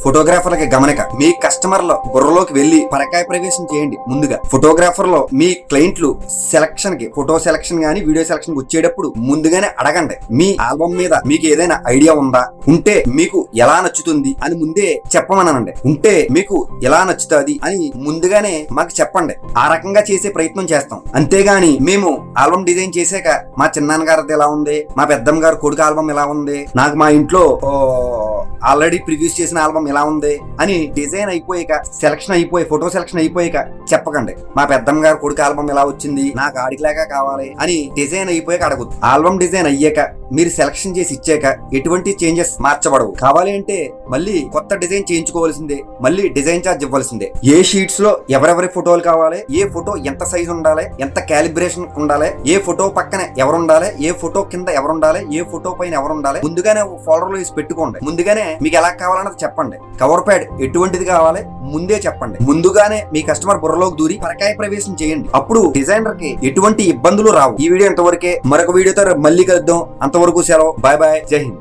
ఫోటోగ్రాఫర్లకి గమనిక, మీ కస్టమర్ల బుర్రలోకి వెళ్లి పరకాయ ప్రవేశం చేయండి. ముందుగా ఫోటోగ్రాఫర్ లో మీ క్లయింట్లు సెలక్షన్ కి, ఫోటో సెలక్షన్ గానీ వీడియో సెలక్షన్ కి వచ్చేటప్పుడు ముందుగానే అడగండి, మీ ఆల్బమ్ మీద మీకు ఏదైనా ఐడియా ఉందా, ఉంటే మీకు ఎలా నచ్చుతుంది అని ముందే చెప్పమనండి. ఉంటే మీకు ఎలా నచ్చుతుంది అని ముందుగానే మాకు చెప్పండి. ఆ రకంగా చేసే ప్రయత్నం చేస్తాం. అంతేగాని మేము ఆల్బమ్ డిజైన్ చేసాక మా చిన్నాన్న గారిది ఎలా ఉంది, మా పెద్దమ్మ గారు కొడుకు ఆల్బమ్ ఎలా ఉంది, నాకు మా ఇంట్లో ఆల్రెడీ ప్రివ్యూస్ చేసిన ఆల్బమ్ ఎలా ఉంది అని డిజైన్ అయిపోయాక, సెలక్షన్ అయిపోయి, ఫోటో సెలక్షన్ అయిపోయాక చెప్పకండి, మా పెద్దమ్మ గారు కొడుకు ఆల్బమ్ ఎలా వచ్చింది, నాకు ఆడికిలాగా కావాలి అని డిజైన్ అయిపోయాక అడగదు. ఆల్బమ్ డిజైన్ అయ్యాక మీరు సెలక్షన్ చేసి ఇచ్చాక ఎటువంటి చేంజెస్ మార్చబడవు. కావాలి అంటే మళ్ళీ కొత్త డిజైన్ చేయించుకోవాల్సిందే, మళ్ళీ డిజైన్ ఛార్జ్ ఇవ్వాల్సిందే. ఏ షీట్స్ లో ఎవరెవరి ఫోటోలు కావాలి, ఏ ఫోటో ఎంత సైజ్ ఉండాలి, ఎంత క్యాలిబ్రేషన్ ఉండాలి, ఏ ఫోటో పక్కన ఎవరు ఉండాలి, ఏ ఫోటో కింద ఎవరు ఉండాలి, ఏ ఫోటో పైన ఎవరు ఉండాలి, ముందుగానే ఫోల్డర్ లో వేసి పెట్టుకోండి. ముందుగానే మీకు ఎలా కావాలన్నది చెప్పండి. కవర్ ప్యాడ్ ఎటువంటిది కావాలి ముందే చెప్పండి. ముందుగానే మీ కస్టమర్ బుర్రలోకి దూరి పరకాయ ప్రవేశం చేయండి. అప్పుడు డిజైనర్ కి ఎటువంటి ఇబ్బందులు రావు. ఈ వీడియో ఇంతవరకే. మరొక వీడియోతో మళ్ళీ కలుద్దాం. అంతవరకు సెలవు. Bye bye. జై హింద్.